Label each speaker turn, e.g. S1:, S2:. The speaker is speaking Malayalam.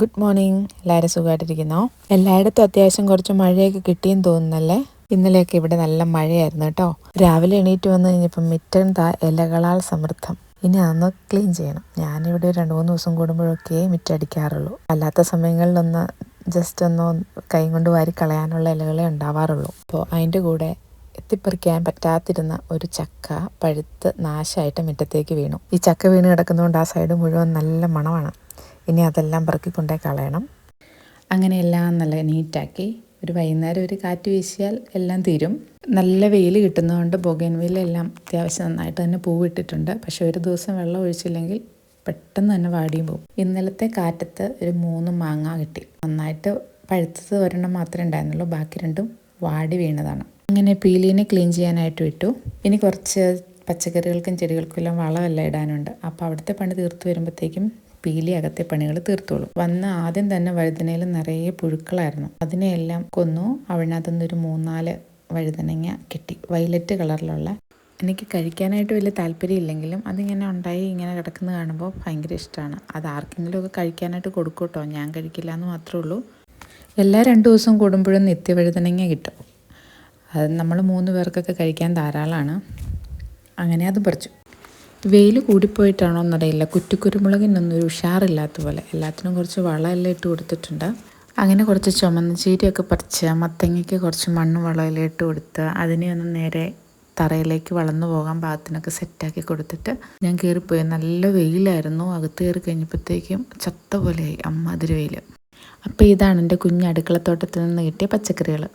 S1: Good morning. എല്ലാവരും സുഖമായിട്ടിരിക്കുന്നോ? എല്ലായിടത്തും അത്യാവശ്യം കുറച്ച് മഴയൊക്കെ കിട്ടിയെന്ന് തോന്നുന്നല്ലേ. ഇന്നലെയൊക്കെ ഇവിടെ നല്ല മഴയായിരുന്നു കേട്ടോ. രാവിലെ എണീറ്റ് വന്നു കഴിഞ്ഞപ്പം മിറ്റം ഇലകളാൽ സമൃദ്ധം. ഇനി അതൊന്ന് ക്ലീൻ ചെയ്യണം. ഞാനിവിടെ 2-3 ദിവസം കൂടുമ്പോഴൊക്കെ മിറ്റടിക്കാറുള്ളൂ. അല്ലാത്ത സമയങ്ങളിലൊന്ന് ജസ്റ്റ് ഒന്ന് കൈ കൊണ്ട് വാരി കളയാനുള്ള ഇലകളെ ഉണ്ടാവാറുള്ളൂ. അപ്പോൾ അതിൻ്റെ കൂടെ എത്തിപ്പറിക്കാൻ പറ്റാതിരുന്ന ഒരു ചക്ക പഴുത്ത് നാശമായിട്ട് മുറ്റത്തേക്ക് വീണു. ഈ ചക്ക വീണ് കിടക്കുന്നതുകൊണ്ട് ആ സൈഡ് മുഴുവൻ നല്ല മണമാണ്. ഇനി അതെല്ലാം പറക്കിക്കൊണ്ടേ കളയണം. അങ്ങനെ എല്ലാം നല്ല നീറ്റാക്കി ഒരു വൈകുന്നേരം ഒരു കാറ്റ് വീശിയാൽ എല്ലാം തീരും. നല്ല വെയിൽ കിട്ടുന്നതുകൊണ്ട് ബൊഗൈൻവില്ലെല്ലാം അത്യാവശ്യം നന്നായിട്ട് തന്നെ പൂവിട്ടിട്ടുണ്ട്. പക്ഷെ ഒരു ദിവസം വെള്ളം ഒഴിച്ചില്ലെങ്കിൽ പെട്ടെന്ന് തന്നെ വാടിയും പോകും. ഇന്നലത്തെ കാറ്റത്ത് ഒരു 3 മാങ്ങ കിട്ടി. നന്നായിട്ട് പഴുത്തത് ഒരെണ്ണം മാത്രമേ ഉണ്ടായിരുന്നുള്ളൂ. ബാക്കി 2 വാടി വീണതാണ്. അങ്ങനെ പീലീനെ ക്ലീൻ ചെയ്യാനായിട്ട് വിട്ടു. ഇനി കുറച്ച് പച്ചക്കറികൾക്കും ചെടികൾക്കും എല്ലാം വളമെല്ലാം ഇടാനുണ്ട്. അപ്പോൾ അവിടുത്തെ പണി തീർത്ത് വരുമ്പോഴത്തേക്കും പീലി അകത്തെ പണികൾ തീർത്തോളൂ. വന്ന് ആദ്യം തന്നെ വഴുതനയിൽ നിറയെ പുഴുക്കളായിരുന്നു. അതിനെയെല്ലാം കൊന്നു. അതിനകത്തുനിന്നൊരു 3-4 വഴുതനങ്ങ കിട്ടി. വയലറ്റ് കളറിലുള്ള. എനിക്ക് കഴിക്കാനായിട്ട് വലിയ താല്പര്യമില്ലെങ്കിലും അതിങ്ങനെ ഉണ്ടായി ഇങ്ങനെ കിടക്കുന്നത് കാണുമ്പോൾ ഭയങ്കര ഇഷ്ടമാണ്. അത് ആർക്കെങ്കിലുമൊക്കെ കഴിക്കാനായിട്ട് കൊടുക്കും കേട്ടോ. ഞാൻ കഴിക്കില്ല എന്ന് മാത്രമേ ഉള്ളൂ. എല്ലാ 2 ദിവസം കൂടുമ്പോഴും നിത്യവഴുതനങ്ങ കിട്ടും. അത് നമ്മൾ 3 പേർക്കൊക്കെ കഴിക്കാൻ ധാരാളമാണ്. അങ്ങനെ അത് പറിച്ചു. വെയിൽ കൂടിപ്പോയിട്ടാണോ എന്നറിയില്ല, കുറ്റിക്കുരുമുളകിനൊന്നും ഒരു ഉഷാറില്ലാത്ത പോലെ. എല്ലാത്തിനും കുറച്ച് വളമെല്ലാം ഇട്ട് കൊടുത്തിട്ടുണ്ട്. അങ്ങനെ കുറച്ച് ചുമന്ന ചീരയൊക്കെ പറിച്ച് മത്തങ്ങയ്ക്ക് കുറച്ച് മണ്ണ് വളമെല്ലാം ഇട്ട് കൊടുത്ത് അതിനെ ഒന്ന് നേരെ തറയിലേക്ക് വളർന്നു പോകാൻ പാകത്തിനൊക്കെ സെറ്റാക്കി കൊടുത്തിട്ട് ഞാൻ കയറിപ്പോയി. നല്ല വെയിലായിരുന്നു. അകത്ത് കയറി കഴിഞ്ഞപ്പോഴത്തേക്കും ചത്ത പോലെയായി, അമ്മാതിരി വെയിൽ. അപ്പോൾ ഇതാണ് എൻ്റെ കുഞ്ഞ് അടുക്കളത്തോട്ടത്തിൽ നിന്ന് കിട്ടിയ പച്ചക്കറികൾ.